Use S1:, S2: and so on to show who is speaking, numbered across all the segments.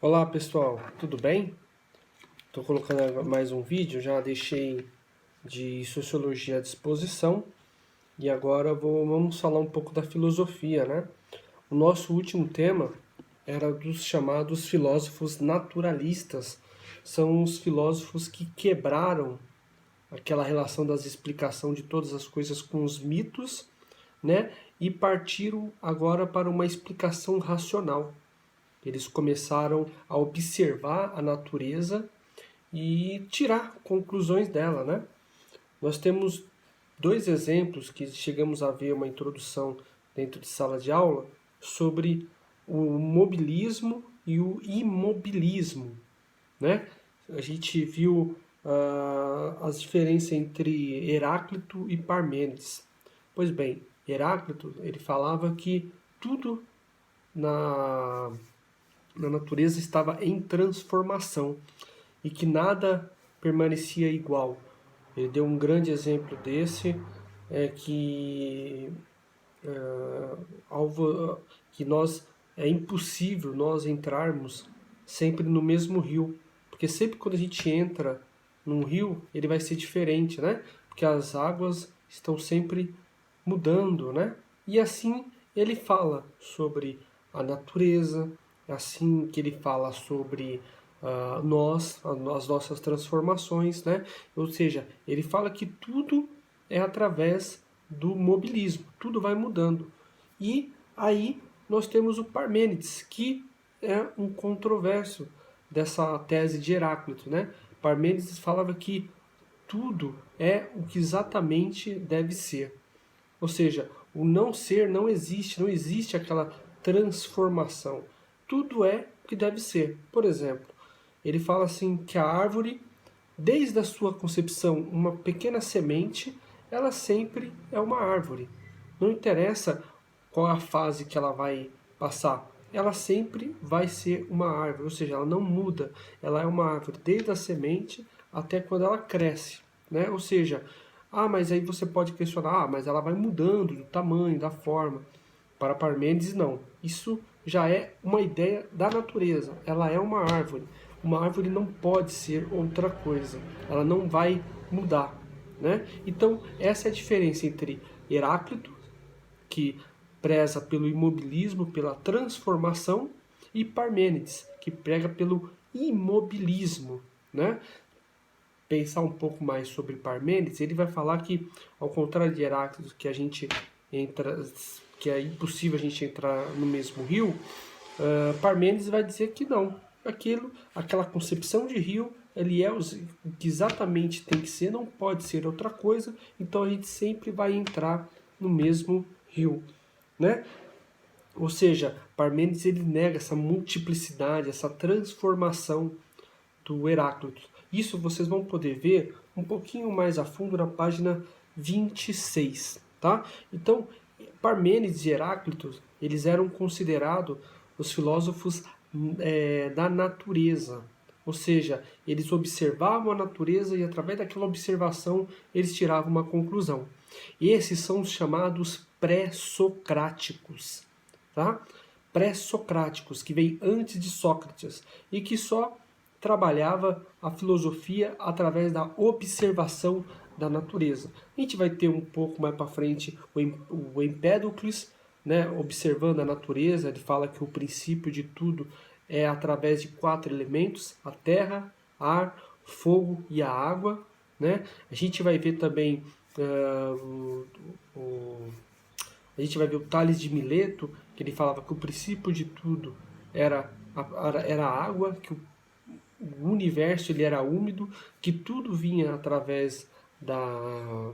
S1: Olá pessoal, tudo bem? Estou colocando mais um vídeo, já deixei de sociologia à disposição e agora vamos falar um pouco da filosofia, né? O nosso último tema era dos chamados filósofos naturalistas. São os filósofos que quebraram aquela relação das explicação de todas as coisas com os mitos, né? E partiram agora para uma explicação racional. Eles começaram a observar a natureza e tirar conclusões dela, né? Nós temos dois exemplos que chegamos a ver uma introdução dentro de sala de aula sobre o mobilismo e o imobilismo, né? A gente viu as diferenças entre Heráclito e Parmênides. Pois bem, Heráclito ele falava que tudo na, na natureza estava em transformação e que nada permanecia igual. Ele deu um grande exemplo desse, que que nós é impossível nós entrarmos sempre no mesmo rio, porque sempre quando a gente entra num rio, ele vai ser diferente, né? Porque as águas estão sempre mudando, né? E assim ele fala sobre a natureza, assim que ele fala sobre as nossas transformações, né? Ou seja, ele fala que tudo é através do mobilismo, tudo vai mudando. E aí nós temos o Parmênides, que é um controverso dessa tese de Heráclito, né? Parmênides falava que tudo é o que exatamente deve ser. Ou seja, o não ser não existe, não existe aquela transformação. Tudo é o que deve ser. Por exemplo, ele fala assim que a árvore, desde a sua concepção, uma pequena semente, ela sempre é uma árvore. Não interessa qual a fase que ela vai passar, ela sempre vai ser uma árvore, ou seja, ela não muda, ela é uma árvore desde a semente até quando ela cresce, né? Ou seja, mas aí você pode questionar, mas ela vai mudando do tamanho, da forma. Para Parmênides, não. Isso já é uma ideia da natureza. Ela é uma árvore. Uma árvore não pode ser outra coisa. Ela não vai mudar, né? Então, essa é a diferença entre Heráclito, que preza pelo imobilismo, pela transformação, e Parmênides, que prega pelo imobilismo, né? Pensar um pouco mais sobre Parmênides, ele vai falar que, ao contrário de Heráclito, que a gente entra, que é impossível a gente entrar no mesmo rio, Parmênides vai dizer que não. Aquela concepção de rio, ele é o que exatamente tem que ser, não pode ser outra coisa, então a gente sempre vai entrar no mesmo rio, né? Ou seja, Parmênides ele nega essa multiplicidade, essa transformação do Heráclito. Isso vocês vão poder ver um pouquinho mais a fundo na página 26, tá? Então, Parmênides e Heráclito, eles eram considerados os filósofos da natureza. Ou seja, eles observavam a natureza e através daquela observação eles tiravam uma conclusão. Esses são os chamados pré-socráticos, tá? Pré-socráticos, que vem antes de Sócrates e que só trabalhava a filosofia através da observação da natureza. A gente vai ter um pouco mais para frente o Empédocles, né, observando a natureza. Ele fala que o princípio de tudo é através de 4 elementos: a terra, ar, fogo e a água. Né? A gente vai ver também a gente vai ver o Tales de Mileto, que ele falava que o princípio de tudo era a água, que o universo ele era úmido, que tudo vinha através da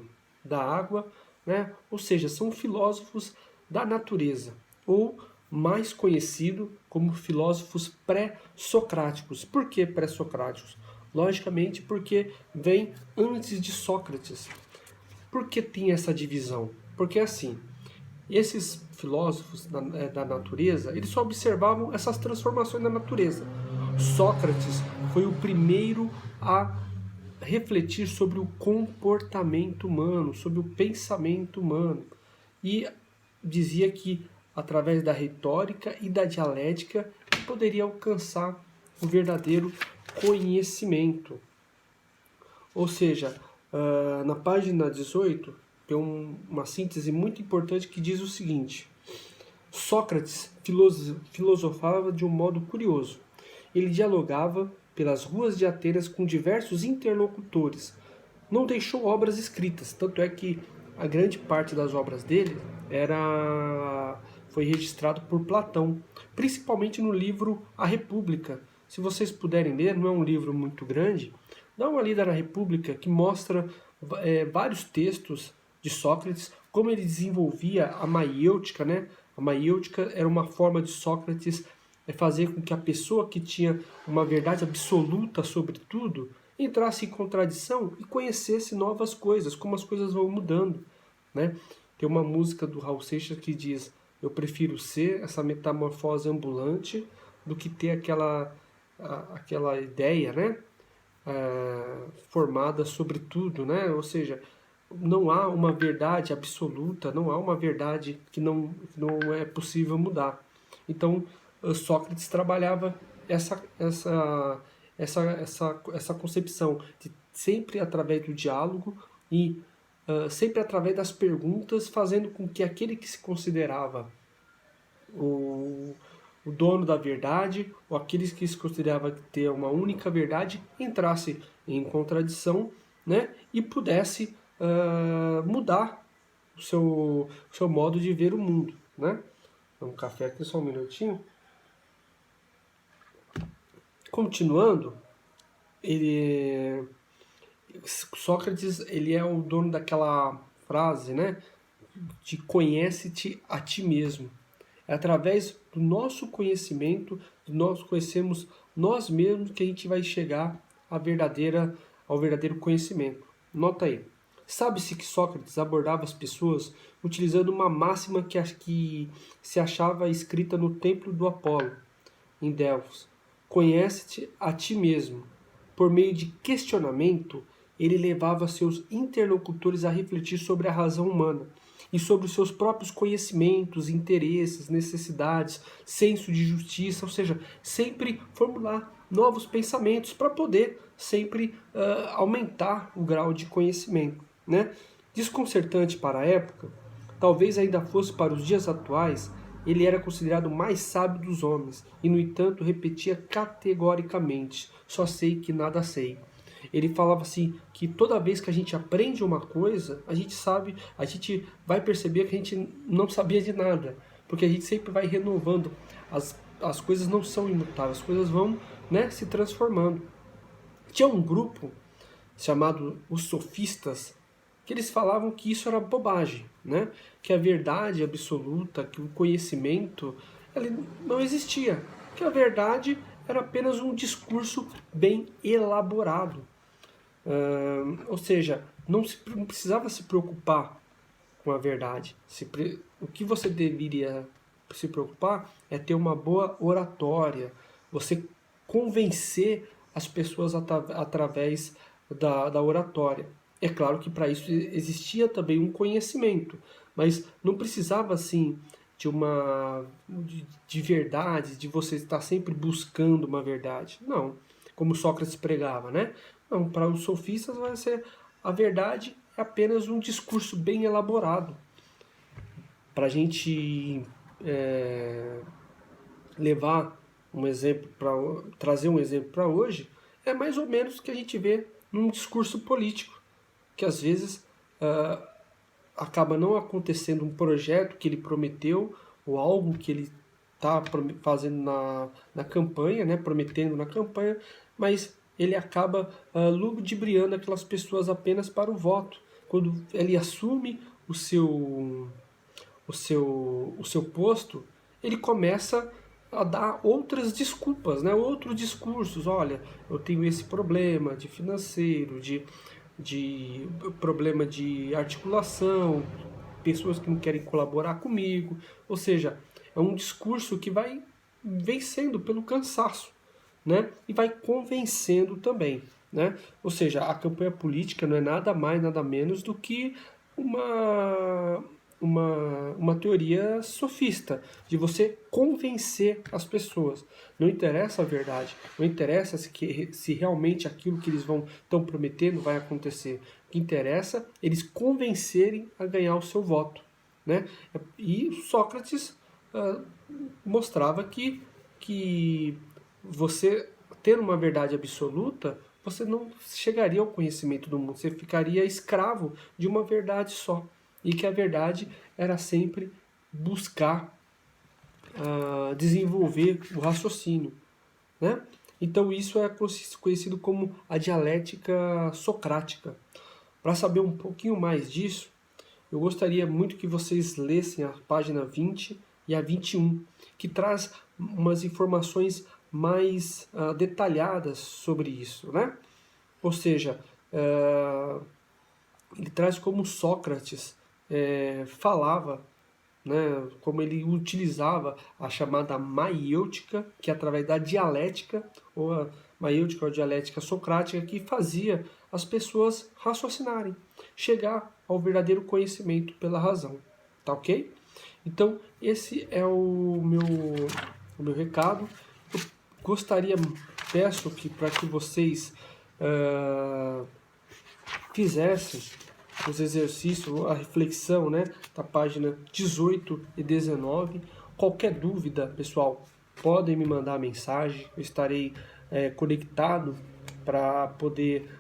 S1: água, né? Ou seja, são filósofos da natureza, ou mais conhecido como filósofos pré-socráticos. Por que pré-socráticos? Logicamente porque vem antes de Sócrates. Por que tem essa divisão? Porque assim, esses filósofos da natureza, eles só observavam essas transformações da natureza. Sócrates foi o primeiro a refletir sobre o comportamento humano, sobre o pensamento humano. E dizia que, através da retórica e da dialética, poderia alcançar o verdadeiro conhecimento. Ou seja, na página 18 tem uma síntese muito importante que diz o seguinte: Sócrates filosofava de um modo curioso. Ele dialogava pelas ruas de Atenas com diversos interlocutores. Não deixou obras escritas, tanto é que a grande parte das obras dele foi registrado por Platão, principalmente no livro A República. Se vocês puderem ler, não é um livro muito grande, dá uma lida na República, que mostra vários textos de Sócrates, como ele desenvolvia a maiêutica, né? A maiêutica era uma forma de Sócrates fazer com que a pessoa que tinha uma verdade absoluta sobre tudo entrasse em contradição e conhecesse novas coisas, como as coisas vão mudando, né? Tem uma música do Raul Seixas que diz: eu prefiro ser essa metamorfose ambulante do que ter aquela ideia, né? Formada sobre tudo, né? Ou seja, não há uma verdade absoluta, não há uma verdade que não é possível mudar. Então, Sócrates trabalhava essa concepção de sempre através do diálogo e sempre através das perguntas, fazendo com que aquele que se considerava o dono da verdade, ou aqueles que se considerava ter uma única verdade, entrasse em contradição, né, e pudesse mudar o seu modo de ver o mundo, né? Um café aqui, só um minutinho. Continuando, Sócrates, ele é o dono daquela frase, né, de conhece-te a ti mesmo. É através do nosso conhecimento, nós conhecemos nós mesmos, que a gente vai chegar ao verdadeiro conhecimento. Nota aí. Sabe-se que Sócrates abordava as pessoas utilizando uma máxima que se achava escrita no templo do Apolo, em Delfos. Conhece-te a ti mesmo. Por meio de questionamento, ele levava seus interlocutores a refletir sobre a razão humana e sobre os seus próprios conhecimentos, interesses, necessidades, senso de justiça, ou seja, sempre formular novos pensamentos para poder sempre aumentar o grau de conhecimento, né? Desconcertante para a época, talvez ainda fosse para os dias atuais, ele era considerado o mais sábio dos homens e, no entanto, repetia categoricamente: só sei que nada sei. Ele falava assim que toda vez que a gente aprende uma coisa, a gente vai perceber que a gente não sabia de nada, porque a gente sempre vai renovando. As coisas não são imutáveis, as coisas vão, né, se transformando. Tinha um grupo chamado os sofistas, que eles falavam que isso era bobagem, né? Que a verdade absoluta, que o conhecimento, ele não existia, que a verdade era apenas um discurso bem elaborado. Ou seja, não precisava se preocupar com a verdade. O que você deveria se preocupar é ter uma boa oratória, você convencer as pessoas através da oratória. É claro que para isso existia também um conhecimento, mas não precisava assim de verdade, de você estar sempre buscando uma verdade. Não, como Sócrates pregava, né? Não, para os sofistas vai ser a verdade é apenas um discurso bem elaborado. Para a gente levar um exemplo trazer um exemplo para hoje, é mais ou menos o que a gente vê num discurso político, que às vezes acaba não acontecendo um projeto que ele prometeu ou algo que ele está fazendo na campanha, né, prometendo na campanha, mas ele acaba ludibriando aquelas pessoas apenas para o voto. Quando ele assume o seu posto, ele começa a dar outras desculpas, né? Outros discursos. Olha, eu tenho esse problema de financeiro, de problema de articulação, pessoas que não querem colaborar comigo. Ou seja, é um discurso que vai vencendo pelo cansaço, né? E vai convencendo também, né? Ou seja, a campanha política não é nada mais, nada menos do que uma teoria sofista, de você convencer as pessoas. Não interessa a verdade, não interessa se realmente aquilo que eles estão prometendo vai acontecer. O que interessa é eles convencerem a ganhar o seu voto, né? E Sócrates mostrava que você ter uma verdade absoluta, você não chegaria ao conhecimento do mundo, você ficaria escravo de uma verdade só. E que a verdade era sempre buscar desenvolver o raciocínio, né? Então isso é conhecido como a dialética socrática. Para saber um pouquinho mais disso, eu gostaria muito que vocês lessem a página 20 e a 21, que traz umas informações mais detalhadas sobre isso, né? Ou seja, ele traz como Sócrates falava, né, como ele utilizava a chamada maiêutica, que é através da dialética, ou a maiêutica ou a dialética socrática, que fazia as pessoas raciocinarem, chegar ao verdadeiro conhecimento pela razão. Tá ok? Então, esse é o meu recado. Eu gostaria, peço que para que vocês fizessem os exercícios, a reflexão, né, da página 18 e 19. Qualquer dúvida, pessoal, podem me mandar mensagem, eu estarei conectado para poder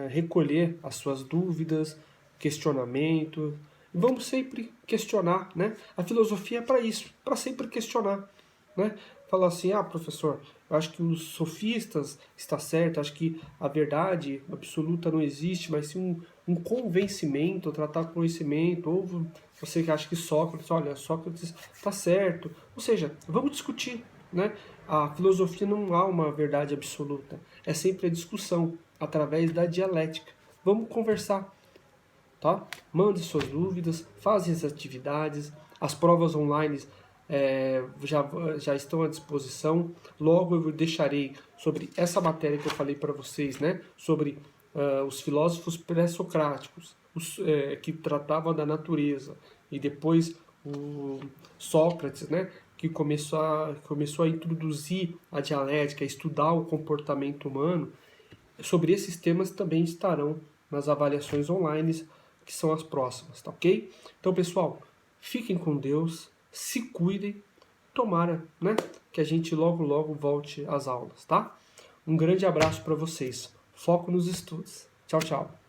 S1: recolher as suas dúvidas, questionamentos. Vamos sempre questionar, né? A filosofia é para isso, para sempre questionar, né? Falar assim, professor, eu acho que os sofistas está certo, acho que a verdade absoluta não existe, mas sim um convencimento, tratar conhecimento, ou você que acha que Sócrates, olha, Sócrates está certo. Ou seja, vamos discutir, né? A filosofia não há uma verdade absoluta, é sempre a discussão, através da dialética. Vamos conversar, tá? Mande suas dúvidas, faça as atividades, as provas online já estão à disposição. Logo eu deixarei sobre essa matéria que eu falei para vocês, né? Sobre os filósofos pré-socráticos, que tratavam da natureza, e depois o Sócrates, né? Que começou a introduzir a dialética, a estudar o comportamento humano. Sobre esses temas também estarão nas avaliações online, que são as próximas, tá ok? Então, pessoal, fiquem com Deus, se cuidem, tomara, né, que a gente logo, logo volte às aulas, tá? Um grande abraço para vocês. Foco nos estudos. Tchau, tchau.